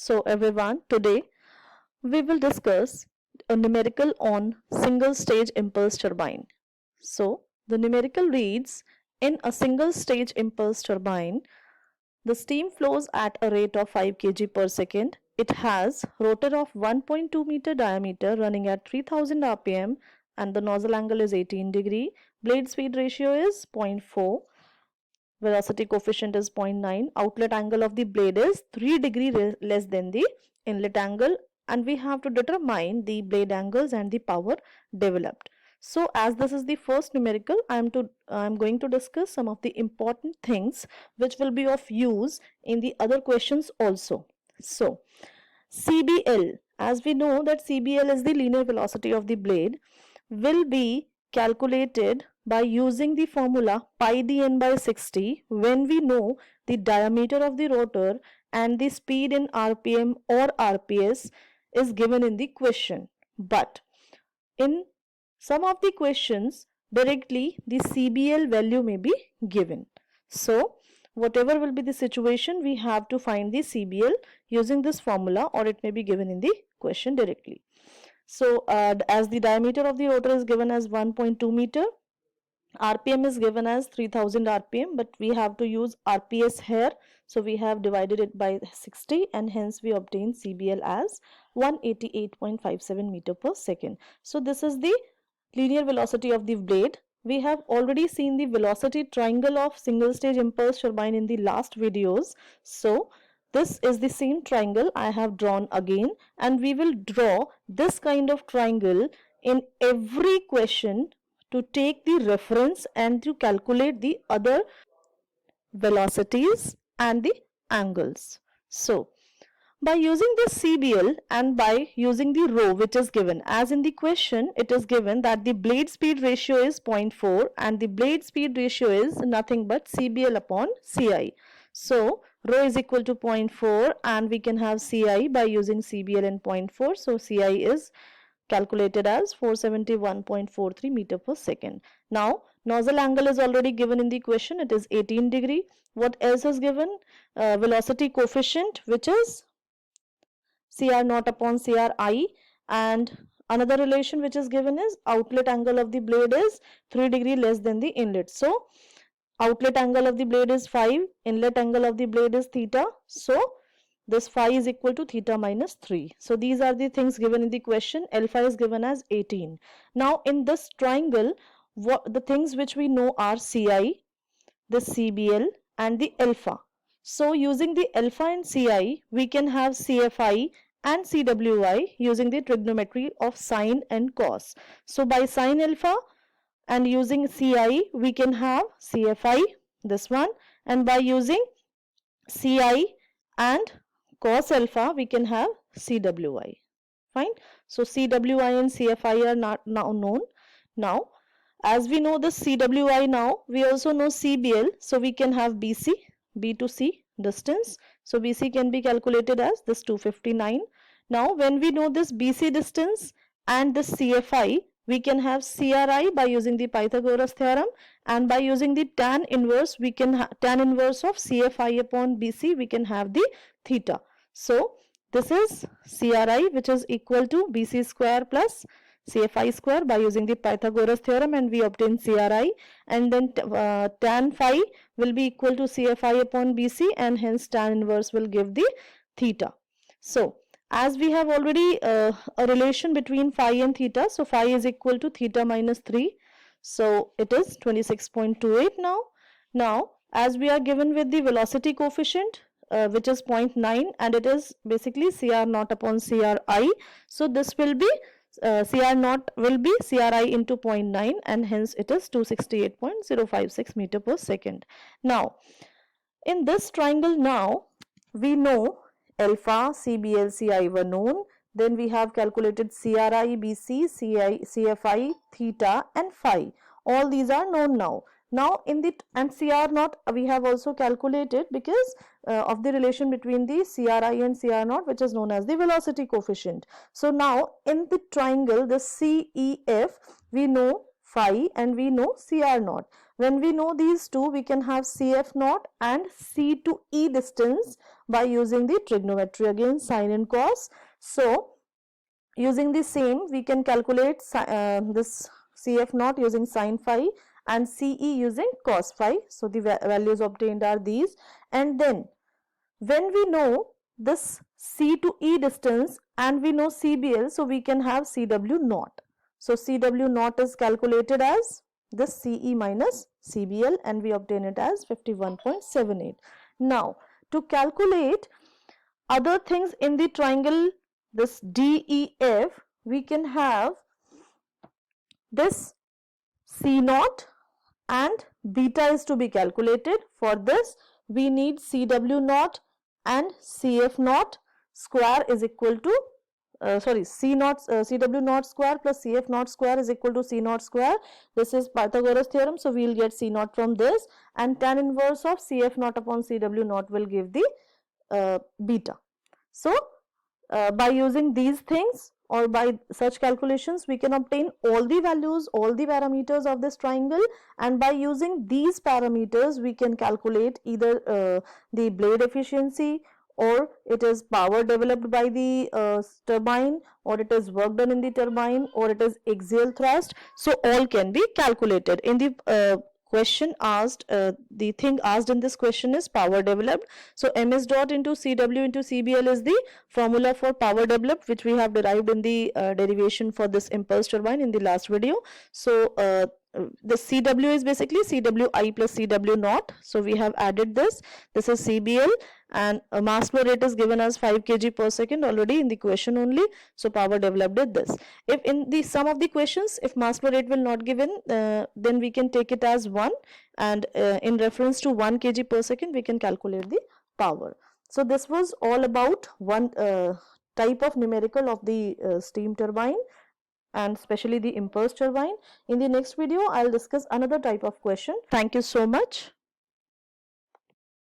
So everyone, today we will discuss a numerical on single stage impulse turbine. So the numerical reads, in a single stage impulse turbine, the steam flows at a rate of 5 kg per second. It has rotor of 1.2 meter diameter running at 3000 rpm and the nozzle angle is 18 degree. Blade speed ratio is zero point 0.4. Velocity coefficient is 0.9. Outlet angle of the blade is 3 degree less than the inlet angle, and we have to determine the blade angles and the power developed. So as this is the first numerical, I am going to discuss some of the important things which will be of use in the other questions also. So CBL, as we know that CBL is the linear velocity of the blade, will be calculated by using the formula pi dn by 60 when we know the diameter of the rotor and the speed in rpm or rps is given in the question. But in some of the questions directly the CBL value may be given. So whatever will be the situation, we have to find the CBL using this formula, or it may be given in the question directly. So as the diameter of the rotor is given as 1.2 meter, RPM is given as 3000 RPM, but we have to use RPS here. So we have divided it by 60 and hence we obtain CBL as 188.57 meter per second. So this is the linear velocity of the blade. We have already seen the velocity triangle of single stage impulse turbine in the last videos. So this is the same triangle I have drawn again, and we will draw this kind of triangle in every question to take the reference and to calculate the other velocities and the angles. So by using this CBL and by using the rho which is given, as in the question it is given that the blade speed ratio is 0.4 and the blade speed ratio is nothing but CBL upon CI. So rho is equal to 0.4 and we can have CI by using CBL and 0.4. So CI is calculated as 471.43 meter per second. Now nozzle angle is already given in the question, it is 18 degree. What else is given? Velocity coefficient, which is CR naught upon CRI, and another relation which is given is outlet angle of the blade is 3 degree less than the inlet. So outlet angle of the blade is 5, inlet angle of the blade is theta. So this phi is equal to theta minus 3. So these are the things given in the question. Alpha is given as 18. Now in this triangle, what the things which we know are CI, the CBL and the alpha. So using the alpha and CI, we can have CFI and CWI using the trigonometry of sine and cos. So by sine alpha and using CI, we can have CFI, this one, and by using CI and cos alpha, we can have CWI. Fine. So CWI and CFI are not now known. Now, as we know the CWI now, we also know CBL. So we can have BC, B to C distance. So BC can be calculated as this 259. Now, when we know this BC distance and this CFI, we can have CRI by using the Pythagoras theorem, and by using the tan inverse, we can tan inverse of CFI upon BC, we can have the theta. So this is CRI, which is equal to BC square plus CFI square by using the Pythagoras theorem, and we obtain CRI, and then tan phi will be equal to CFI upon BC, and hence tan inverse will give the theta. So as we have already a relation between phi and theta, so phi is equal to theta minus 3. So it is 26.28 now. Now as we are given with the velocity coefficient which is 0.9, and it is basically CR naught upon CRI. So this will be CR naught will be CRI into 0.9, and hence it is 268.056 meter per second. Now in this triangle, now we know alpha, CBL, CI were known. Then we have calculated CRI, BC, CI, CFI, theta and phi. All these are known now. Now in the and CR naught we have also calculated because of the relation between the CRI and CR naught, which is known as the velocity coefficient. So now in the triangle, the CEF, we know phi and we know CR naught. When we know these two, we can have CF naught and C to E distance by using the trigonometry, again sine and cos. So using the same, we can calculate this CF naught using sine phi and CE using cos phi. So the values obtained are these. And then when we know this C to E distance and we know CBL, so we can have CW naught. So CW naught is calculated as this CE minus CBL and we obtain it as 51.78. Now to calculate other things in the triangle, this DEF, we can have this C naught and beta is to be calculated. For this we need CW naught and CF naught square is equal to CW naught square plus CF naught square is equal to C naught square. This is Pythagoras theorem, so we will get C naught from this, and tan inverse of CF naught upon CW naught will give the beta. So by using these things or by such calculations, we can obtain all the values, all the parameters of this triangle, and by using these parameters we can calculate either the blade efficiency, or it is power developed by the turbine, or it is work done in the turbine, or it is axial thrust. So all can be calculated. In the question asked, the thing asked in this question is power developed. So ms dot into Cw into Cbl is the formula for power developed, which we have derived in the derivation for this impulse turbine in the last video. So the Cw is basically Cwi plus Cw naught. So we have added this. This is Cbl, and mass flow rate is given as 5 kg per second already in the question only. So power developed is this. If in the sum of the questions, if mass flow rate will not given, then we can take it as 1, and in reference to 1 kg per second we can calculate the power. So this was all about one type of numerical of the steam turbine, and especially the impulse turbine. In the next video, I'll discuss another type of question. Thank you so much.